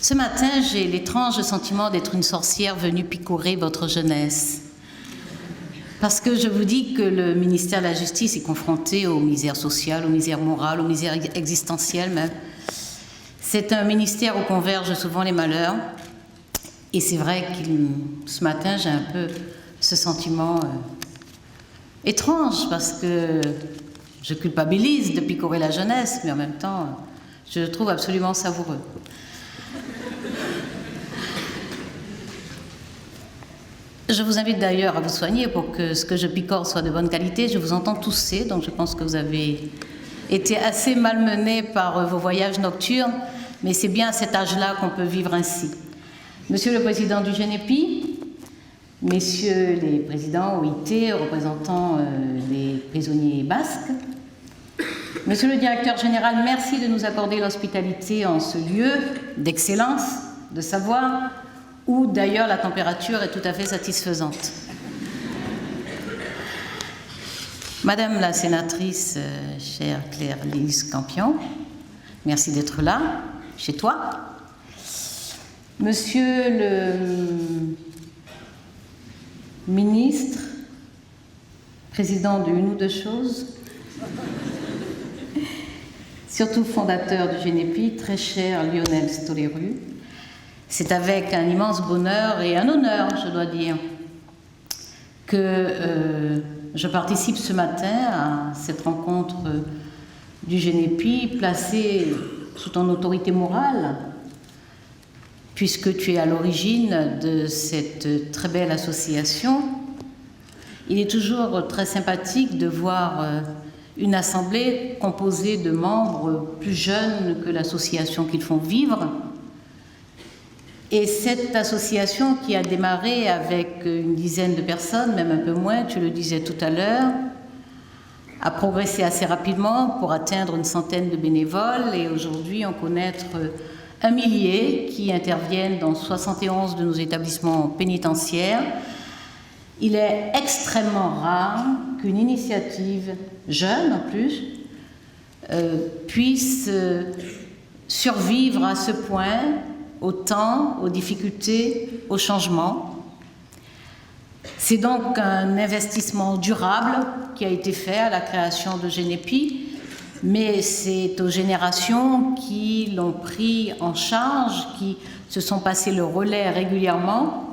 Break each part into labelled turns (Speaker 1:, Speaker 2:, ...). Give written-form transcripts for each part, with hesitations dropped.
Speaker 1: Ce matin, j'ai l'étrange sentiment d'être une sorcière venue picorer votre jeunesse. Parce que je vous dis que le ministère de la Justice est confronté aux misères sociales, aux misères morales, aux misères existentielles même. C'est un ministère où convergent souvent les malheurs. Et c'est vrai que ce matin, j'ai un peu ce sentiment étrange, parce que je culpabilise de picorer la jeunesse, mais en même temps, je le trouve absolument savoureux. Je vous invite d'ailleurs à vous soigner pour que ce que je picore soit de bonne qualité. Je vous entends tousser, donc je pense que vous avez été assez malmenés par vos voyages nocturnes, mais c'est bien à cet âge-là qu'on peut vivre ainsi. Monsieur le Président du GENEPI, Messieurs les présidents OIT, représentants des prisonniers basques, Monsieur le Directeur Général, merci de nous accorder l'hospitalité en ce lieu d'excellence, de savoir, où d'ailleurs la température est tout à fait satisfaisante. Madame la sénatrice, chère Claire-Lise Campion, merci d'être là, chez toi. Monsieur le ministre, président de Une ou Deux Choses, surtout fondateur du GENEPI, très cher Lionel Stoléru, c'est avec un immense bonheur et un honneur, je dois dire, que je participe ce matin à cette rencontre du GENEPI, placée sous ton autorité morale, puisque tu es à l'origine de cette très belle association. Il est toujours très sympathique de voir une assemblée composée de membres plus jeunes que l'association qu'ils font vivre. Et cette association qui a démarré avec une dizaine de personnes, même un peu moins, tu le disais tout à l'heure, a progressé assez rapidement pour atteindre une centaine de bénévoles, et aujourd'hui on connaît 1 millier qui interviennent dans 71 de nos établissements pénitentiaires. Il est extrêmement rare qu'une initiative jeune, en plus, puisse survivre à ce point au temps, aux difficultés, aux changements. C'est donc un investissement durable qui a été fait à la création de GENEPI, mais c'est aux générations qui l'ont pris en charge, qui se sont passées le relais régulièrement,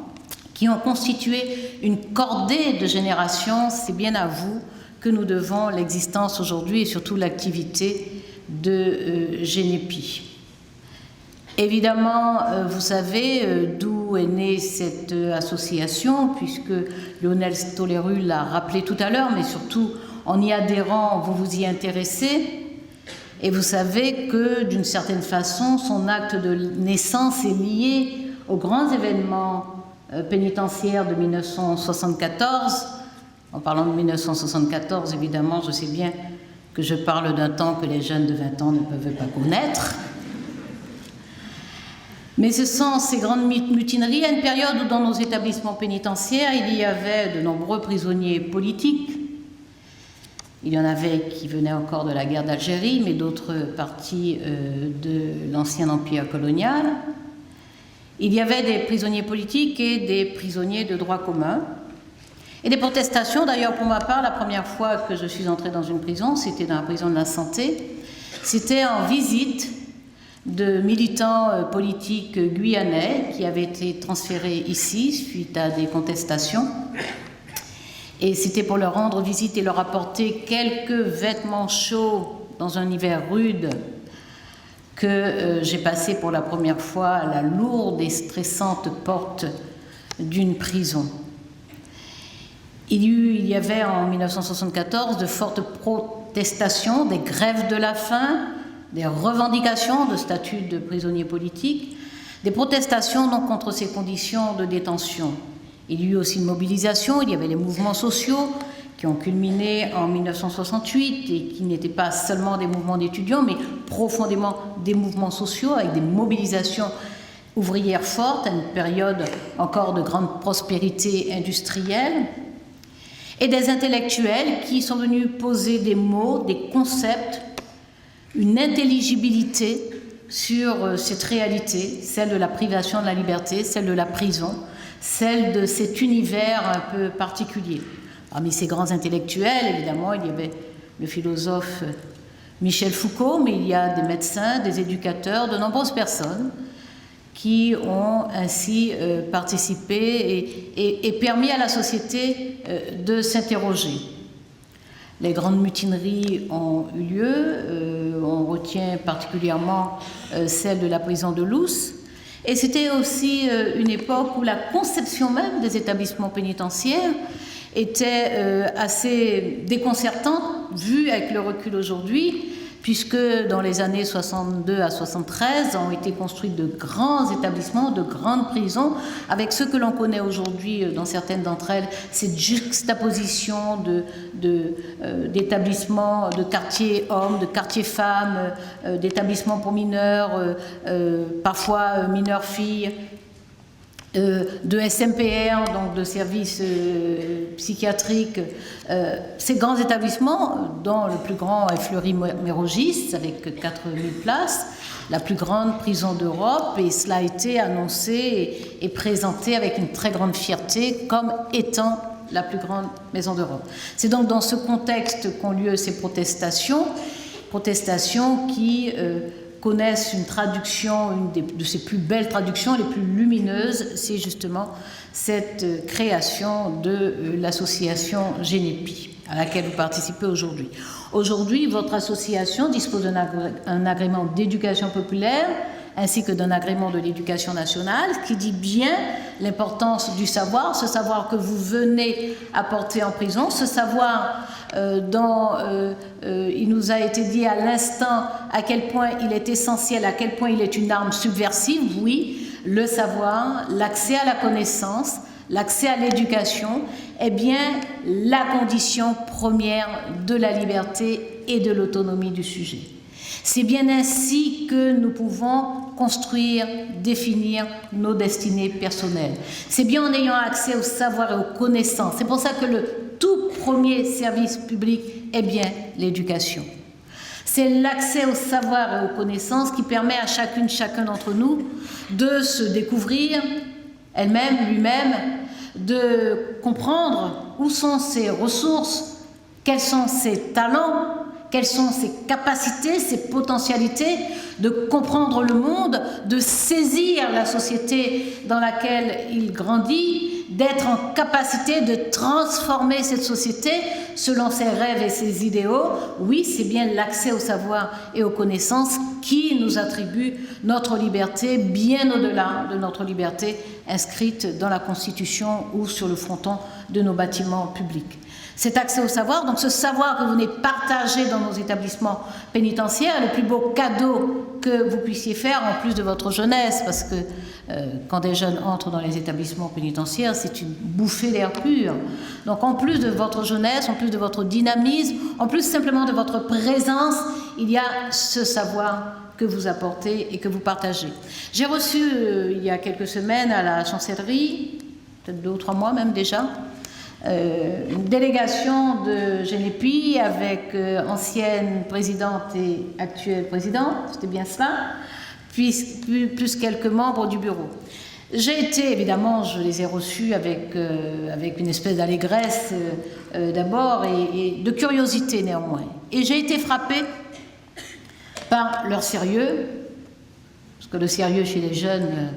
Speaker 1: qui ont constitué une cordée de générations. C'est bien à vous que nous devons l'existence aujourd'hui et surtout l'activité de GENEPI. Évidemment, vous savez d'où est née cette association, puisque Lionel Stoléru l'a rappelé tout à l'heure, mais surtout en y adhérant, vous vous y intéressez, et vous savez que d'une certaine façon, son acte de naissance est lié aux grands événements pénitentiaires de 1974. En parlant de 1974, évidemment, je sais bien que je parle d'un temps que les jeunes de 20 ans ne peuvent pas connaître. Mais ce sont ces grandes mutineries à une période où dans nos établissements pénitentiaires, il y avait de nombreux prisonniers politiques. Il y en avait qui venaient encore de la guerre d'Algérie, mais d'autres partis de l'ancien empire colonial. Il y avait des prisonniers politiques et des prisonniers de droit commun. Et des protestations, d'ailleurs pour ma part, la première fois que je suis entrée dans une prison, c'était dans la prison de la Santé. C'était en visite de militants politiques guyanais qui avaient été transférés ici suite à des contestations. Et c'était pour leur rendre visite et leur apporter quelques vêtements chauds dans un hiver rude que j'ai passé pour la première fois à la lourde et stressante porte d'une prison. Il y avait en 1974 de fortes protestations, des grèves de la faim, des revendications de statut de prisonnier politique, des protestations donc contre ces conditions de détention. Il y a eu aussi une mobilisation, il y avait les mouvements sociaux qui ont culminé en 1968 et qui n'étaient pas seulement des mouvements d'étudiants, mais profondément des mouvements sociaux avec des mobilisations ouvrières fortes à une période encore de grande prospérité industrielle, et des intellectuels qui sont venus poser des mots, des concepts, une intelligibilité sur cette réalité, celle de la privation de la liberté, celle de la prison, celle de cet univers un peu particulier. Parmi ces grands intellectuels, évidemment, il y avait le philosophe Michel Foucault, mais il y a des médecins, des éducateurs, de nombreuses personnes qui ont ainsi participé et permis à la société de s'interroger. Les grandes mutineries ont eu lieu, on retient particulièrement celle de la prison de Loos, et c'était aussi une époque où la conception même des établissements pénitentiaires était assez déconcertante, vue avec le recul aujourd'hui, puisque dans les années 62 à 73 ont été construits de grands établissements, de grandes prisons, avec ce que l'on connaît aujourd'hui dans certaines d'entre elles, cette juxtaposition d'établissements, de quartiers hommes, de quartiers femmes, d'établissements pour mineurs, parfois mineurs filles, de SMPR, donc de services psychiatriques, ces grands établissements, dont le plus grand est Fleury-Mérogis, avec 4000 places, la plus grande prison d'Europe, et cela a été annoncé et présenté avec une très grande fierté comme étant la plus grande maison d'Europe. C'est donc dans ce contexte qu'ont lieu ces protestations qui connaissent une traduction, une de ses plus belles traductions, les plus lumineuses, c'est justement cette création de l'association Génépi, à laquelle vous participez aujourd'hui. Aujourd'hui, votre association dispose d'un agrément d'éducation populaire, ainsi que d'un agrément de l'éducation nationale, qui dit bien l'importance du savoir, ce savoir que vous venez apporter en prison, ce savoir dont il nous a été dit à l'instant à quel point il est essentiel, à quel point il est une arme subversive. Oui, le savoir, l'accès à la connaissance, l'accès à l'éducation est bien la condition première de la liberté et de l'autonomie du sujet. C'est bien ainsi que nous pouvons construire, définir nos destinées personnelles. C'est bien en ayant accès au savoir et aux connaissances. C'est pour ça que le tout premier service public est bien l'éducation. C'est l'accès au savoir et aux connaissances qui permet à chacune, chacun d'entre nous de se découvrir elle-même, lui-même, de comprendre où sont ses ressources, quels sont ses talents, quelles sont ses capacités, ses potentialités, de comprendre le monde, de saisir la société dans laquelle il grandit, d'être en capacité de transformer cette société selon ses rêves et ses idéaux. Oui, c'est bien l'accès au savoir et aux connaissances qui nous attribue notre liberté, bien au-delà de notre liberté inscrite dans la Constitution ou sur le fronton de nos bâtiments publics. Cet accès au savoir, donc ce savoir que vous venez partager dans nos établissements pénitentiaires, le plus beau cadeau que vous puissiez faire en plus de votre jeunesse, parce que quand des jeunes entrent dans les établissements pénitentiaires, c'est une bouffée d'air pur. Donc en plus de votre jeunesse, en plus de votre dynamisme, en plus simplement de votre présence, il y a ce savoir que vous apportez et que vous partagez. J'ai reçu il y a quelques semaines à la chancellerie, peut-être 2 ou 3 mois même déjà, une délégation de Génépi avec ancienne présidente et actuelle présidente, c'était bien cela, plus quelques membres du bureau. J'ai été, évidemment, je les ai reçus avec une espèce d'allégresse d'abord et de curiosité néanmoins. Et j'ai été frappée par leur sérieux, parce que le sérieux chez les jeunes...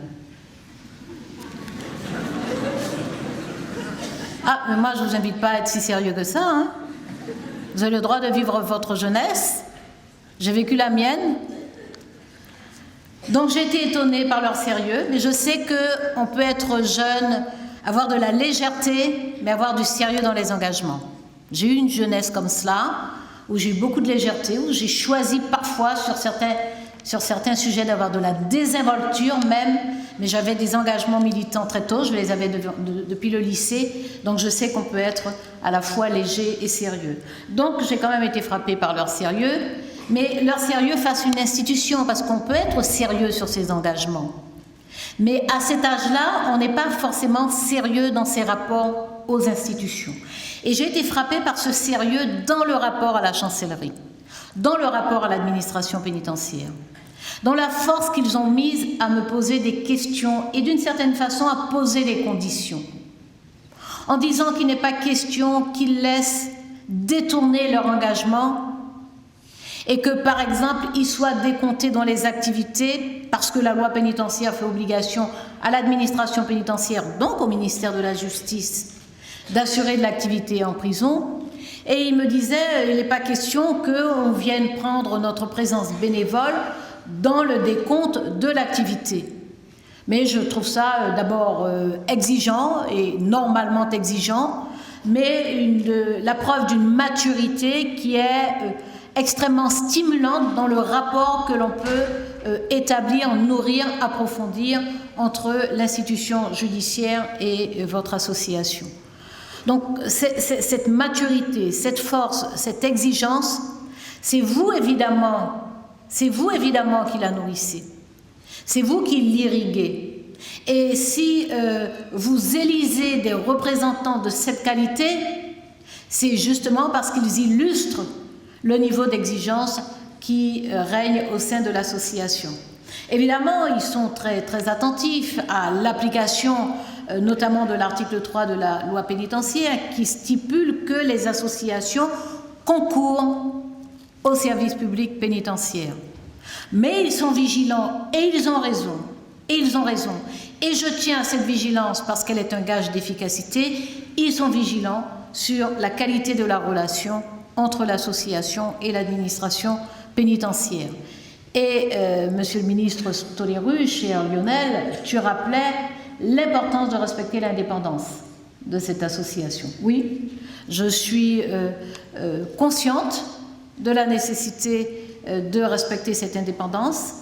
Speaker 1: Ah, mais moi, je ne vous invite pas à être si sérieux que ça. Hein. Vous avez le droit de vivre votre jeunesse. J'ai vécu la mienne. Donc, j'ai été étonnée par leur sérieux. Mais je sais qu'on peut être jeune, avoir de la légèreté, mais avoir du sérieux dans les engagements. J'ai eu une jeunesse comme cela, où j'ai eu beaucoup de légèreté, où j'ai choisi parfois sur certains sujets d'avoir de la désinvolture même, mais j'avais des engagements militants très tôt, je les avais depuis le lycée, donc je sais qu'on peut être à la fois léger et sérieux. Donc j'ai quand même été frappée par leur sérieux, mais leur sérieux face à une institution, parce qu'on peut être sérieux sur ses engagements. Mais à cet âge-là, on n'est pas forcément sérieux dans ses rapports aux institutions. Et j'ai été frappée par ce sérieux dans le rapport à la chancellerie, dans le rapport à l'administration pénitentiaire. dont la force qu'ils ont mise à me poser des questions et d'une certaine façon à poser les conditions, en disant qu'il n'est pas question qu'ils laissent détourner leur engagement et que, par exemple, ils soient décomptés dans les activités parce que la loi pénitentiaire fait obligation à l'administration pénitentiaire, donc au ministère de la Justice, d'assurer de l'activité en prison. Et il me disait, il n'est pas question qu'on vienne prendre notre présence bénévole dans le décompte de l'activité. Mais je trouve ça d'abord exigeant et normalement exigeant, mais la preuve d'une maturité qui est extrêmement stimulante dans le rapport que l'on peut établir, nourrir, approfondir entre l'institution judiciaire et votre association. Donc cette maturité, cette force, cette exigence, c'est vous évidemment qui la nourrissez. C'est vous qui l'irriguez. Et si vous élisez des représentants de cette qualité, c'est justement parce qu'ils illustrent le niveau d'exigence qui règne au sein de l'association. Évidemment, ils sont très, très attentifs à l'application notamment de l'article 3 de la loi pénitentiaire qui stipule que les associations concourent au service public pénitentiaire. Mais ils sont vigilants et ils ont raison. Et je tiens à cette vigilance parce qu'elle est un gage d'efficacité. Ils sont vigilants sur la qualité de la relation entre l'association et l'administration pénitentiaire. Et Monsieur le ministre Stoléru, cher Lionel, tu rappelais l'importance de respecter l'indépendance de cette association. Oui, je suis consciente de la nécessité de respecter cette indépendance.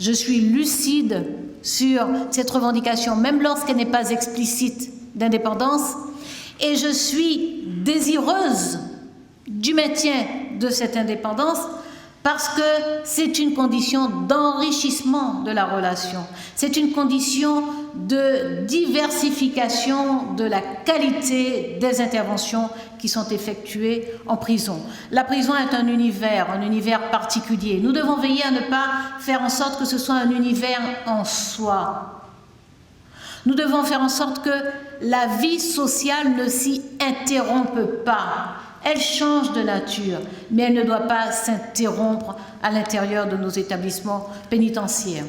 Speaker 1: Je suis lucide sur cette revendication, même lorsqu'elle n'est pas explicite, d'indépendance. Et je suis désireuse du maintien de cette indépendance parce que c'est une condition d'enrichissement de la relation. C'est une condition de diversification de la qualité des interventions qui sont effectuées en prison. La prison est un univers particulier. Nous devons veiller à ne pas faire en sorte que ce soit un univers en soi. Nous devons faire en sorte que la vie sociale ne s'y interrompe pas. Elle change de nature, mais elle ne doit pas s'interrompre à l'intérieur de nos établissements pénitentiaires.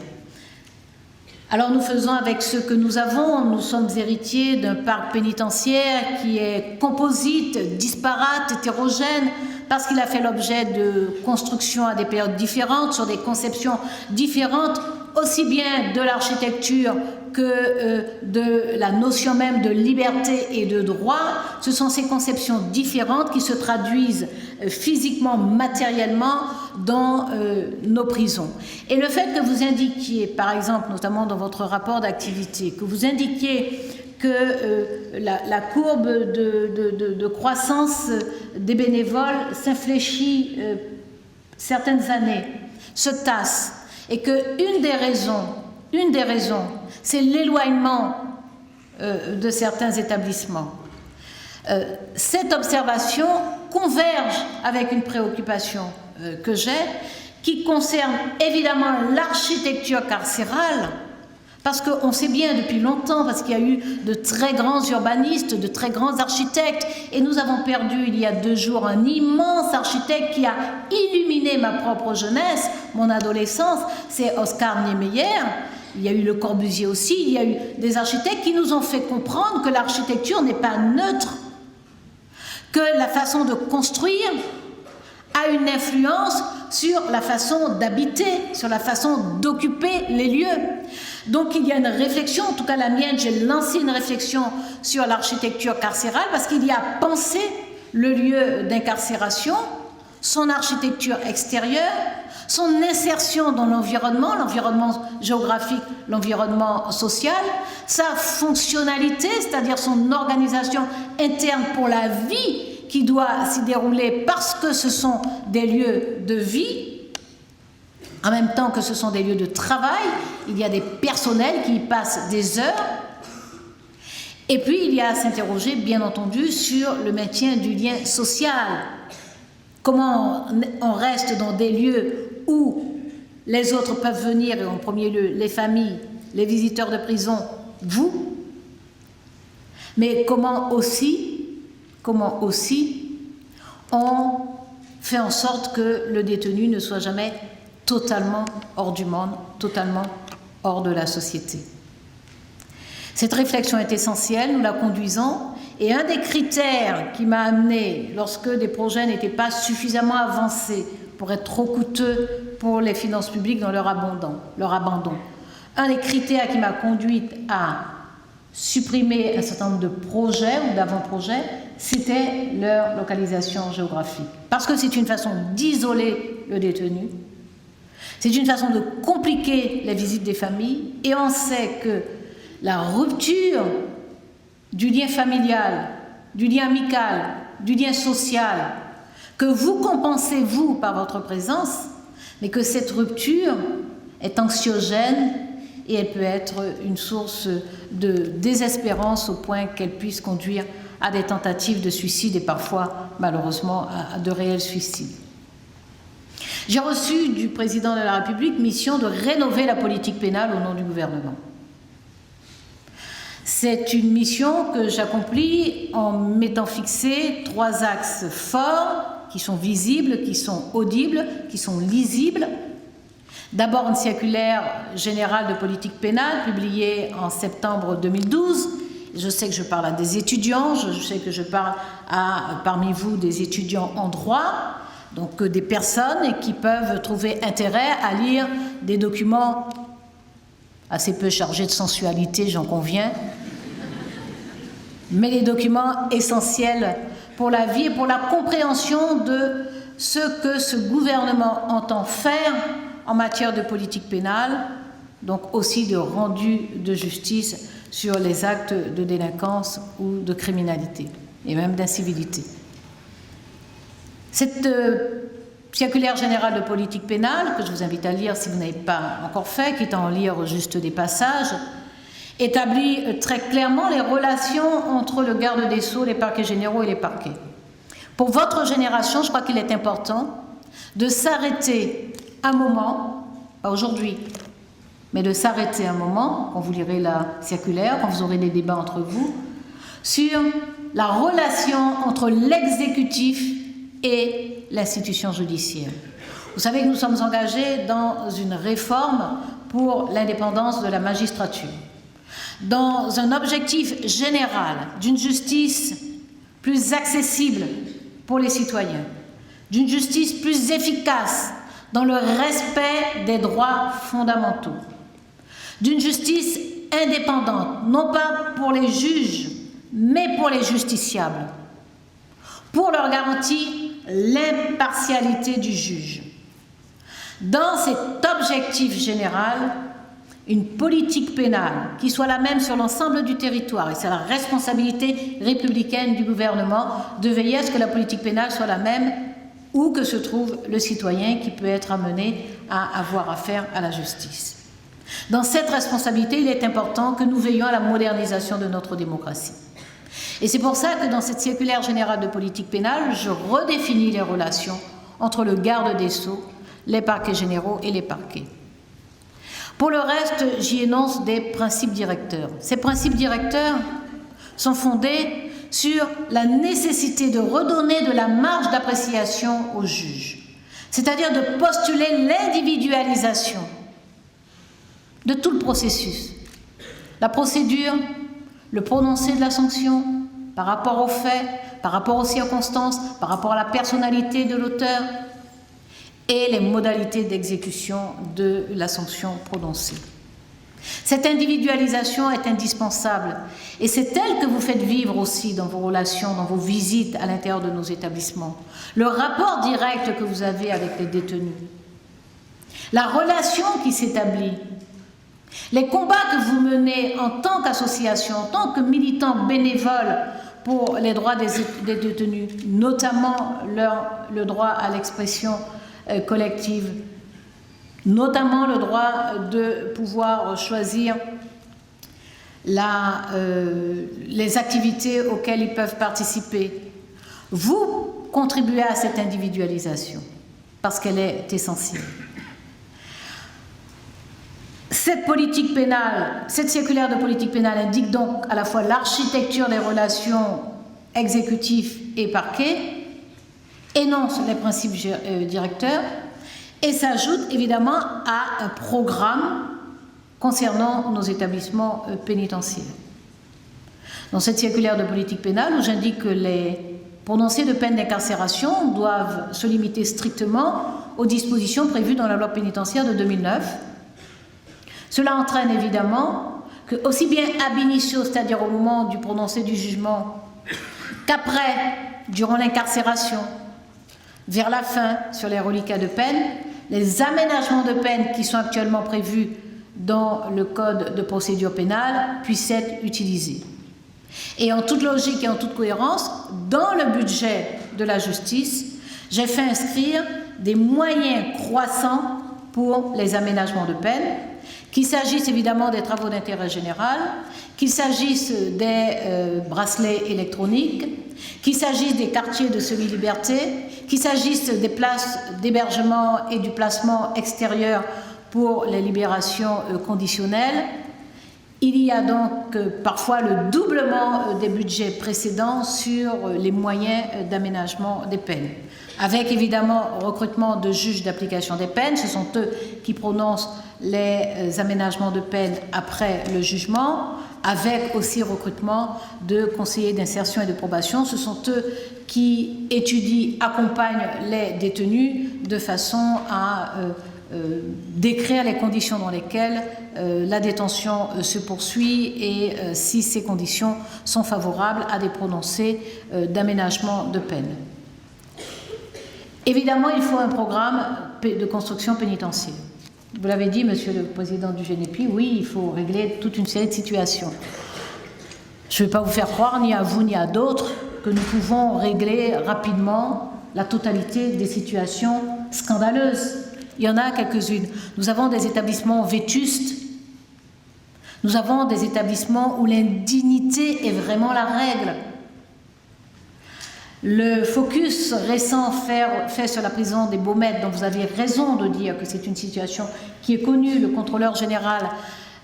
Speaker 1: Alors nous faisons avec ce que nous avons, nous sommes héritiers d'un parc pénitentiaire qui est composite, disparate, hétérogène, parce qu'il a fait l'objet de constructions à des périodes différentes, sur des conceptions différentes, aussi bien de l'architecture que de la notion même de liberté et de droit. Ce sont ces conceptions différentes qui se traduisent physiquement, matériellement dans nos prisons. Et le fait que vous indiquiez, par exemple, notamment dans votre rapport d'activité, que vous indiquiez que la courbe de croissance des bénévoles s'infléchit certaines années, se tasse, et qu'une des raisons, c'est l'éloignement de certains établissements. Cette observation converge avec une préoccupation que j'ai, qui concerne évidemment l'architecture carcérale, parce qu'on sait bien depuis longtemps, parce qu'il y a eu de très grands urbanistes, de très grands architectes, et nous avons perdu il y a 2 jours un immense architecte qui a illuminé ma propre jeunesse, mon adolescence, c'est Oscar Niemeyer. Il y a eu Le Corbusier aussi, il y a eu des architectes qui nous ont fait comprendre que l'architecture n'est pas neutre, que la façon de construire a une influence sur la façon d'habiter, sur la façon d'occuper les lieux. Donc il y a une réflexion, en tout cas la mienne, j'ai lancé une réflexion sur l'architecture carcérale parce qu'il y a pensé le lieu d'incarcération, son architecture extérieure, son insertion dans l'environnement géographique, l'environnement social, sa fonctionnalité, c'est-à-dire son organisation interne pour la vie qui doit s'y dérouler parce que ce sont des lieux de vie, en même temps que ce sont des lieux de travail. Il y a des personnels qui y passent des heures. Et puis, il y a à s'interroger, bien entendu, sur le maintien du lien social. Comment on reste dans des lieux où les autres peuvent venir, et en premier lieu les familles, les visiteurs de prison, vous, mais comment aussi on fait en sorte que le détenu ne soit jamais totalement hors du monde, totalement hors de la société. Cette réflexion est essentielle, nous la conduisons, et un des critères qui m'a amené, lorsque des projets n'étaient pas suffisamment avancés pour être trop coûteux pour les finances publiques dans leur abandon, un des critères qui m'a conduite à supprimer un certain nombre de projets ou d'avant-projets, c'était leur localisation géographique. Parce que c'est une façon d'isoler le détenu, c'est une façon de compliquer les visites des familles, et on sait que la rupture du lien familial, du lien amical, du lien social, que vous compensez, vous, par votre présence, mais que cette rupture est anxiogène et elle peut être une source de désespérance au point qu'elle puisse conduire à des tentatives de suicide et parfois, malheureusement, à de réels suicides. J'ai reçu du président de la République mission de rénover la politique pénale au nom du gouvernement. C'est une mission que j'accomplis en m'étant fixé 3 axes forts qui sont visibles, qui sont audibles, qui sont lisibles. D'abord, une circulaire générale de politique pénale publiée en septembre 2012. Je sais que je parle à des étudiants, je sais que je parle à, parmi vous, des étudiants en droit, donc des personnes qui peuvent trouver intérêt à lire des documents assez peu chargés de sensualité, j'en conviens, mais des documents essentiels pour la vie et pour la compréhension de ce que ce gouvernement entend faire en matière de politique pénale, donc aussi de rendu de justice sur les actes de délinquance ou de criminalité, et même d'incivilité. Cette circulaire générale de politique pénale, que je vous invite à lire si vous n'avez pas encore fait, quitte à en lire juste des passages, établit très clairement les relations entre le garde des Sceaux, les parquets généraux et les parquets. Pour votre génération, je crois qu'il est important de s'arrêter un moment, pas aujourd'hui, mais de s'arrêter un moment, quand vous lirez la circulaire, quand vous aurez des débats entre vous, sur la relation entre l'exécutif et l'institution judiciaire. Vous savez que nous sommes engagés dans une réforme pour l'indépendance de la magistrature, dans un objectif général d'une justice plus accessible pour les citoyens, d'une justice plus efficace dans le respect des droits fondamentaux, d'une justice indépendante, non pas pour les juges, mais pour les justiciables, pour leur garantir l'impartialité du juge. Dans cet objectif général, une politique pénale qui soit la même sur l'ensemble du territoire, et c'est la responsabilité républicaine du gouvernement de veiller à ce que la politique pénale soit la même où que se trouve le citoyen qui peut être amené à avoir affaire à la justice. Dans cette responsabilité, il est important que nous veillions à la modernisation de notre démocratie. Et c'est pour ça que dans cette circulaire générale de politique pénale, je redéfinis les relations entre le garde des Sceaux, les parquets généraux et les parquets. Pour le reste, j'y énonce des principes directeurs. Ces principes directeurs sont fondés sur la nécessité de redonner de la marge d'appréciation aux juges, c'est-à-dire de postuler l'individualisation de tout le processus, la procédure, le prononcé de la sanction, par rapport aux faits, par rapport aux circonstances, par rapport à la personnalité de l'auteur et les modalités d'exécution de la sanction prononcée. Cette individualisation est indispensable et c'est elle que vous faites vivre aussi dans vos relations, dans vos visites à l'intérieur de nos établissements. Le rapport direct que vous avez avec les détenus, la relation qui s'établit, les combats que vous menez en tant qu'association, en tant que militant bénévole pour les droits des détenus, notamment le droit à l'expression collective, notamment le droit de pouvoir choisir les activités auxquelles ils peuvent participer. Vous contribuez à cette individualisation parce qu'elle est essentielle. Cette politique pénale, cette circulaire de politique pénale indique donc à la fois l'architecture des relations exécutif et parquet, énonce les principes directeurs et s'ajoute évidemment à un programme concernant nos établissements pénitentiaires. Dans cette circulaire de politique pénale, où j'indique que les prononcés de peine d'incarcération doivent se limiter strictement aux dispositions prévues dans la loi pénitentiaire de 2009. Cela entraîne évidemment que, aussi bien ab initio, c'est-à-dire au moment du prononcé du jugement, qu'après, durant l'incarcération, vers la fin, sur les reliquats de peine, les aménagements de peine qui sont actuellement prévus dans le Code de procédure pénale puissent être utilisés. Et en toute logique et en toute cohérence, dans le budget de la justice, j'ai fait inscrire des moyens croissants pour les aménagements de peine, qu'il s'agisse évidemment des travaux d'intérêt général, qu'il s'agisse des bracelets électroniques, qu'il s'agisse des quartiers de semi-liberté, qu'il s'agisse des places d'hébergement et du placement extérieur pour les libérations conditionnelles. Il y a donc parfois le doublement des budgets précédents sur les moyens d'aménagement des peines. Avec évidemment recrutement de juges d'application des peines, ce sont eux qui prononcent les aménagements de peine après le jugement, avec aussi recrutement de conseillers d'insertion et de probation. Ce sont eux qui étudient, accompagnent les détenus de façon à décrire les conditions dans lesquelles la détention se poursuit et si ces conditions sont favorables à des prononcés d'aménagement de peine. Évidemment, il faut un programme de construction pénitentiaire. Vous l'avez dit, Monsieur le Président du GNEPI, oui, il faut régler toute une série de situations. Je ne vais pas vous faire croire, ni à vous ni à d'autres, que nous pouvons régler rapidement la totalité des situations scandaleuses. Il y en a quelques-unes. Nous avons des établissements vétustes. Nous avons des établissements où l'indignité est vraiment la règle. Le focus récent fait sur la prison des Baumettes, dont vous avez raison de dire que c'est une situation qui est connue, le contrôleur général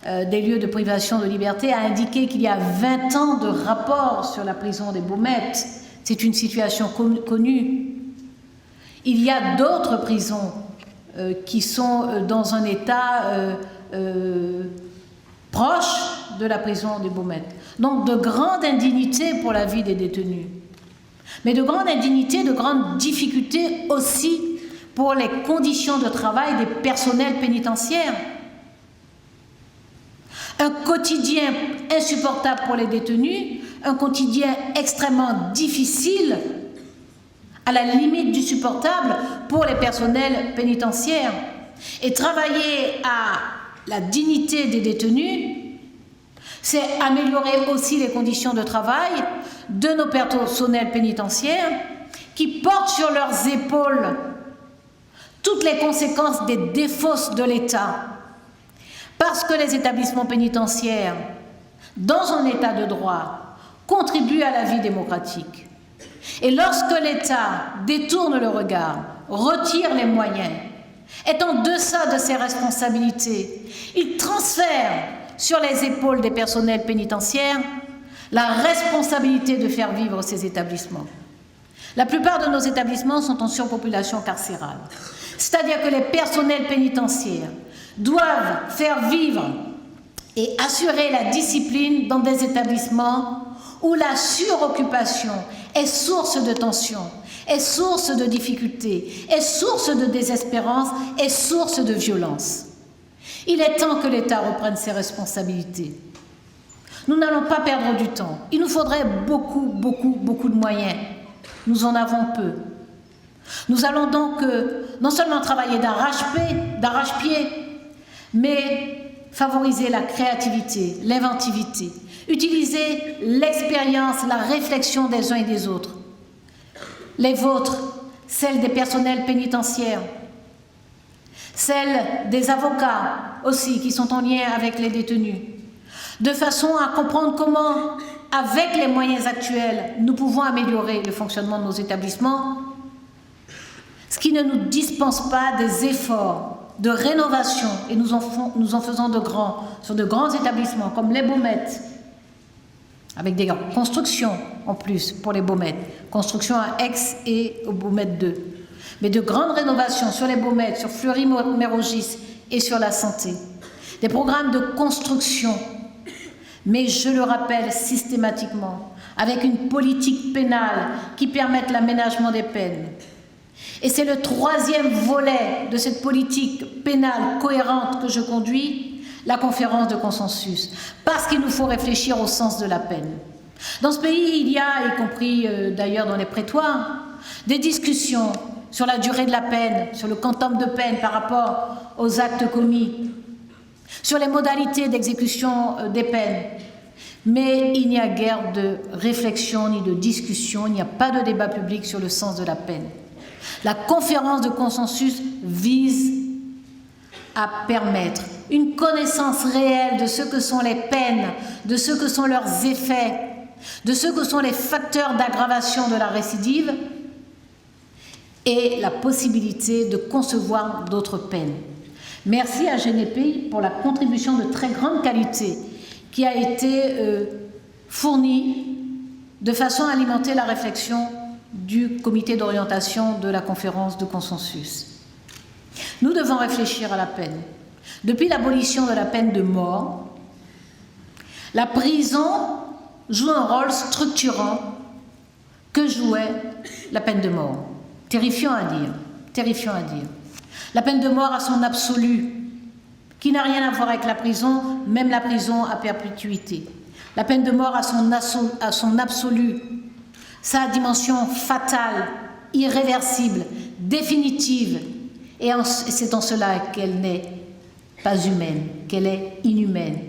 Speaker 1: des lieux de privation de liberté a indiqué qu'il y a 20 ans de rapport sur la prison des Baumettes. C'est une situation connue. Il y a d'autres prisons qui sont dans un état proche de la prison des Baumettes. Donc de grande indignité pour la vie des détenus. Mais de grande indignité, de grandes difficultés aussi pour les conditions de travail des personnels pénitentiaires. Un quotidien insupportable pour les détenus, un quotidien extrêmement difficile, à la limite du supportable pour les personnels pénitentiaires. Et travailler à la dignité des détenus, c'est améliorer aussi les conditions de travail de nos personnels pénitentiaires qui portent sur leurs épaules toutes les conséquences des défausses de l'État. Parce que les établissements pénitentiaires, dans un État de droit, contribuent à la vie démocratique. Et lorsque l'État détourne le regard, retire les moyens, est en deçà de ses responsabilités, il transfère sur les épaules des personnels pénitentiaires la responsabilité de faire vivre ces établissements. La plupart de nos établissements sont en surpopulation carcérale. C'est-à-dire que les personnels pénitentiaires doivent faire vivre et assurer la discipline dans des établissements où la suroccupation est source de tension, est source de difficultés, est source de désespérance, est source de violence. Il est temps que l'État reprenne ses responsabilités. Nous n'allons pas perdre du temps. Il nous faudrait beaucoup de moyens. Nous en avons peu. Nous allons donc non seulement travailler d'arrache-pied, mais favoriser la créativité, l'inventivité, utiliser l'expérience, la réflexion des uns et des autres. Les vôtres, celles des personnels pénitentiaires, celles des avocats aussi qui sont en lien avec les détenus, de façon à comprendre comment, avec les moyens actuels, nous pouvons améliorer le fonctionnement de nos établissements, ce qui ne nous dispense pas des efforts de rénovation, et nous en faisons de grands, sur de grands établissements comme les Baumettes, avec des constructions en plus pour les Baumettes, construction à Aix et au Baumettes 2, mais de grandes rénovations sur les Baumettes, sur Fleury-Mérogis et sur la santé. Des programmes de construction, mais je le rappelle systématiquement, avec une politique pénale qui permette l'aménagement des peines. Et c'est le troisième volet de cette politique pénale cohérente que je conduis, la conférence de consensus, parce qu'il nous faut réfléchir au sens de la peine. Dans ce pays, il y a, y compris d'ailleurs dans les prétoires, des discussions sur la durée de la peine, sur le quantum de peine par rapport aux actes commis, sur les modalités d'exécution des peines. Mais il n'y a guère de réflexion ni de discussion, il n'y a pas de débat public sur le sens de la peine. La conférence de consensus vise à permettre une connaissance réelle de ce que sont les peines, de ce que sont leurs effets, de ce que sont les facteurs d'aggravation de la récidive et la possibilité de concevoir d'autres peines. Merci à GNEPI pour la contribution de très grande qualité qui a été fournie de façon à alimenter la réflexion du comité d'orientation de la conférence de consensus. Nous devons réfléchir à la peine. Depuis l'abolition de la peine de mort, la prison joue un rôle structurant que jouait la peine de mort. Terrifiant à dire, terrifiant à dire. La peine de mort a son absolu, qui n'a rien à voir avec la prison, même la prison à perpétuité. La peine de mort a son absolu, sa dimension fatale, irréversible, définitive, et c'est en cela qu'elle n'est pas humaine, qu'elle est inhumaine,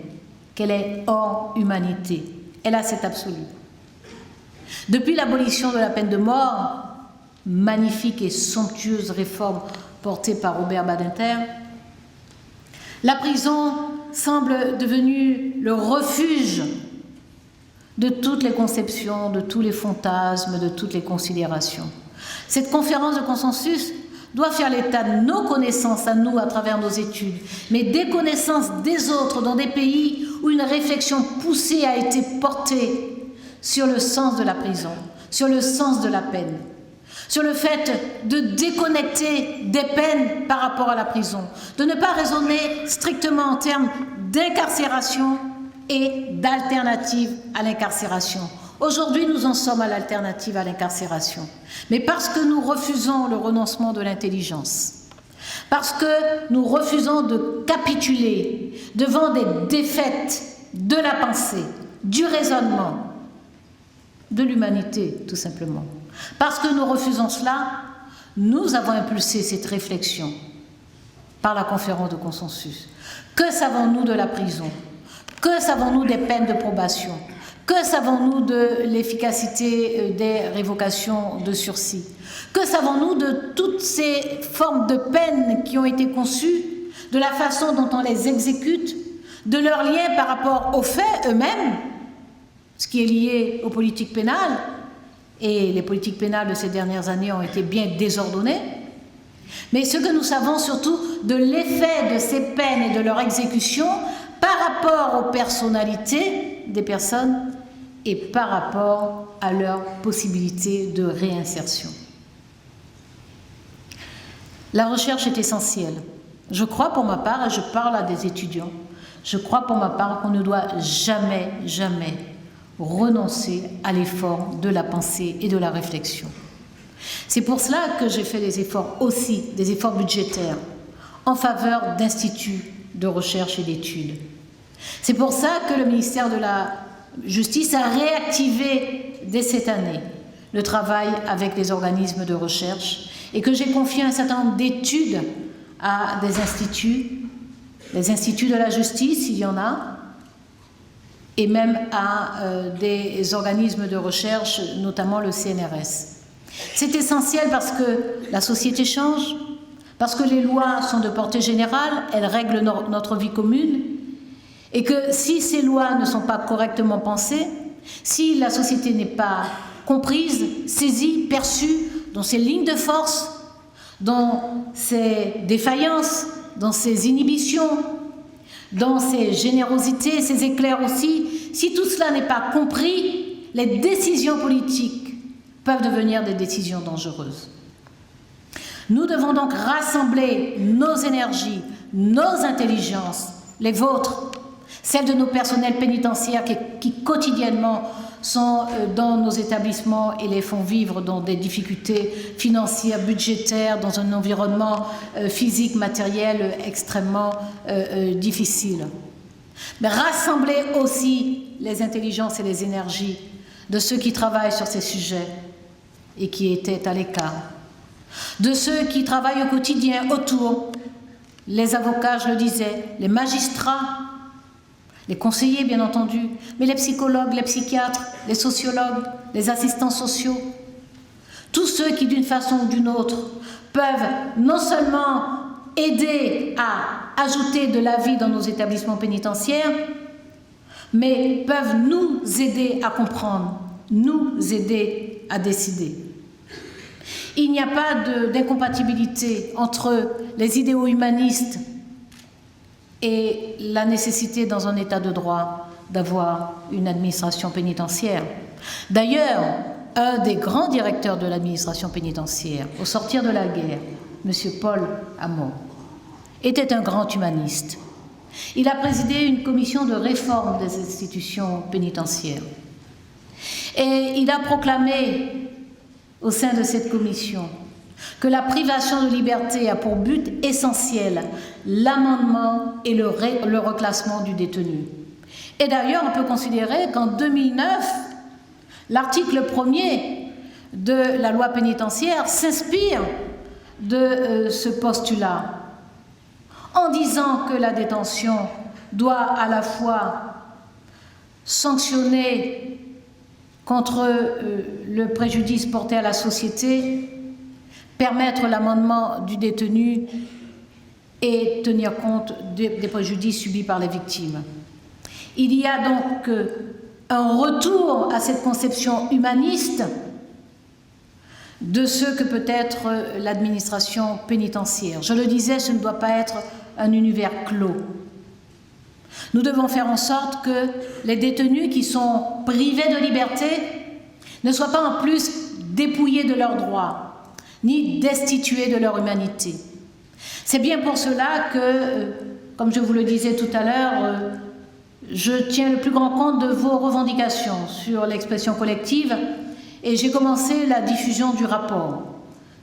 Speaker 1: qu'elle est hors humanité. Elle a cet absolu. Depuis l'abolition de la peine de mort, magnifique et somptueuse réforme portée par Robert Badinter, la prison semble devenue le refuge de toutes les conceptions, de tous les fantasmes, de toutes les considérations. Cette conférence de consensus doit faire l'état de nos connaissances à nous à travers nos études, mais des connaissances des autres dans des pays où une réflexion poussée a été portée sur le sens de la prison, sur le sens de la peine, sur le fait de déconnecter des peines par rapport à la prison, de ne pas raisonner strictement en termes d'incarcération et d'alternative à l'incarcération. Aujourd'hui, nous en sommes à l'alternative à l'incarcération. Mais parce que nous refusons le renoncement de l'intelligence, parce que nous refusons de capituler devant des défaites de la pensée, du raisonnement, de l'humanité, tout simplement. Parce que nous refusons cela, nous avons impulsé cette réflexion par la conférence de consensus. Que savons-nous de la prison? Que savons-nous des peines de probation? Que savons-nous de l'efficacité des révocations de sursis? Que savons-nous de toutes ces formes de peines qui ont été conçues, de la façon dont on les exécute, de leur lien par rapport aux faits eux-mêmes, ce qui est lié aux politiques pénales, et les politiques pénales de ces dernières années ont été bien désordonnées, mais ce que nous savons surtout de l'effet de ces peines et de leur exécution par rapport aux personnalités des personnes et par rapport à leur possibilité de réinsertion. La recherche est essentielle. Je crois pour ma part, et je parle à des étudiants, je crois pour ma part qu'on ne doit jamais, jamais renoncer à l'effort de la pensée et de la réflexion. C'est pour cela que j'ai fait des efforts aussi, des efforts budgétaires, en faveur d'instituts de recherche et d'études. C'est pour ça que le ministère de la Justice a réactivé dès cette année le travail avec les organismes de recherche et que j'ai confié un certain nombre d'études à des instituts, les instituts de la justice, il y en a, et même à des organismes de recherche, notamment le CNRS. C'est essentiel parce que la société change, parce que les lois sont de portée générale, elles règlent notre vie commune, et que si ces lois ne sont pas correctement pensées, si la société n'est pas comprise, saisie, perçue, dans ses lignes de force, dans ses défaillances, dans ses inhibitions, dans ses générosités, ses éclairs aussi, si tout cela n'est pas compris, les décisions politiques peuvent devenir des décisions dangereuses. Nous devons donc rassembler nos énergies, nos intelligences, les vôtres, celles de nos personnels pénitentiaires qui quotidiennement sont dans nos établissements et les font vivre dans des difficultés financières, budgétaires, dans un environnement physique, matériel extrêmement difficile. Mais rassembler aussi les intelligences et les énergies de ceux qui travaillent sur ces sujets et qui étaient à l'écart, de ceux qui travaillent au quotidien autour, les avocats, je le disais, les magistrats, les conseillers, bien entendu, mais les psychologues, les psychiatres, les sociologues, les assistants sociaux, tous ceux qui, d'une façon ou d'une autre, peuvent non seulement aider à ajouter de la vie dans nos établissements pénitentiaires, mais peuvent nous aider à comprendre, nous aider à décider. Il n'y a pas d'incompatibilité entre les idéaux humanistes et la nécessité dans un état de droit d'avoir une administration pénitentiaire. D'ailleurs, un des grands directeurs de l'administration pénitentiaire, au sortir de la guerre, M. Paul Hamon, était un grand humaniste. Il a présidé une commission de réforme des institutions pénitentiaires. Et il a proclamé au sein de cette commission que la privation de liberté a pour but essentiel l'amendement et le reclassement du détenu. Et d'ailleurs, on peut considérer qu'en 2009, l'article 1er de la loi pénitentiaire s'inspire de ce postulat, en disant que la détention doit à la fois sanctionner contre le préjudice porté à la société, permettre l'amendement du détenu et tenir compte des préjudices subis par les victimes. Il y a donc un retour à cette conception humaniste de ce que peut être l'administration pénitentiaire. Je le disais, ce ne doit pas être un univers clos. Nous devons faire en sorte que les détenus qui sont privés de liberté ne soient pas en plus dépouillés de leurs droits, ni destitués de leur humanité. C'est bien pour cela que, comme je vous le disais tout à l'heure, je tiens le plus grand compte de vos revendications sur l'expression collective et j'ai commencé la diffusion du rapport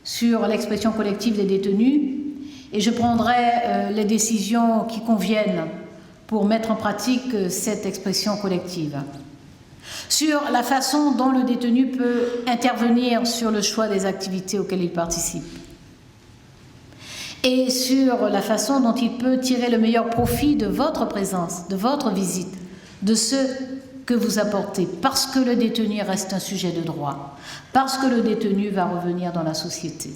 Speaker 1: sur l'expression collective des détenus et je prendrai les décisions qui conviennent pour mettre en pratique cette expression collective. Sur la façon dont le détenu peut intervenir sur le choix des activités auxquelles il participe et sur la façon dont il peut tirer le meilleur profit de votre présence, de votre visite, de ce que vous apportez, parce que le détenu reste un sujet de droit, parce que le détenu va revenir dans la société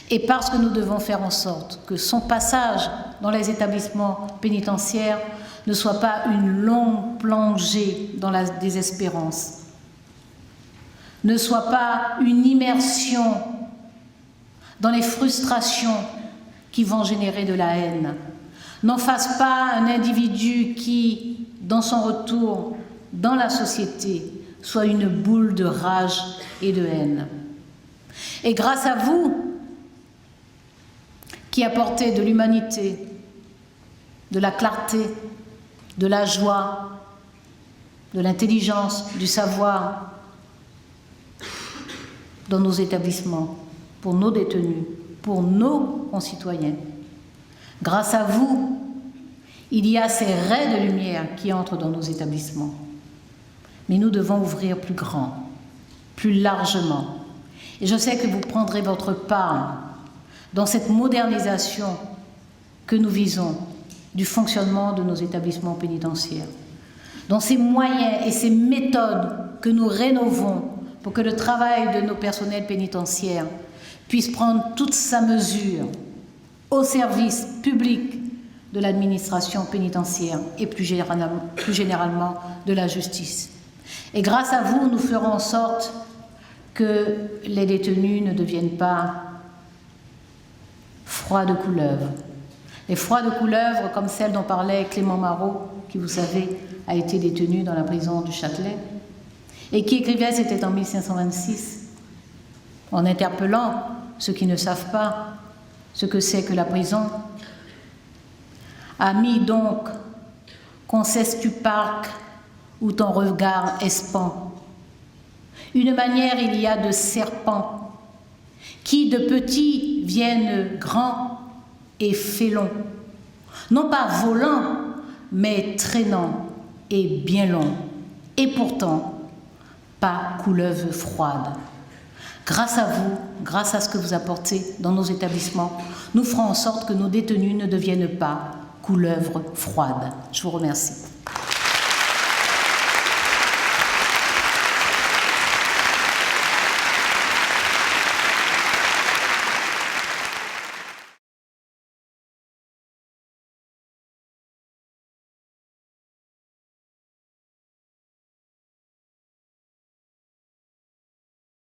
Speaker 1: et parce que nous devons faire en sorte que son passage dans les établissements pénitentiaires ne soit pas une longue plongée dans la désespérance, ne soit pas une immersion dans les frustrations qui vont générer de la haine, n'en fasse pas un individu qui, dans son retour dans la société, soit une boule de rage et de haine. Et grâce à vous, qui apportez de l'humanité, de la clarté, de la joie, de l'intelligence, du savoir dans nos établissements, pour nos détenus, pour nos concitoyens. Grâce à vous, il y a ces raies de lumière qui entrent dans nos établissements. Mais nous devons ouvrir plus grand, plus largement. Et je sais que vous prendrez votre part dans cette modernisation que nous visons du fonctionnement de nos établissements pénitentiaires, dans ces moyens et ces méthodes que nous rénovons pour que le travail de nos personnels pénitentiaires puisse prendre toute sa mesure au service public de l'administration pénitentiaire et plus généralement de la justice. Et grâce à vous, nous ferons en sorte que les détenus ne deviennent pas froids de couleuvre. Les froides couleuvres comme celle dont parlait Clément Marot, qui, vous savez, a été détenu dans la prison du Châtelet, et qui écrivait, c'était en 1526, en interpellant ceux qui ne savent pas ce que c'est que la prison. Ami donc, qu'on cesse tu parc où ton regard espand. Une manière il y a de serpents qui de petits viennent grands et félons, non pas volants, mais traînants et bien longs, et pourtant pas couleuvre froide. Grâce à vous, grâce à ce que vous apportez dans nos établissements, nous ferons en sorte que nos détenus ne deviennent pas couleuvres froides. Je vous remercie.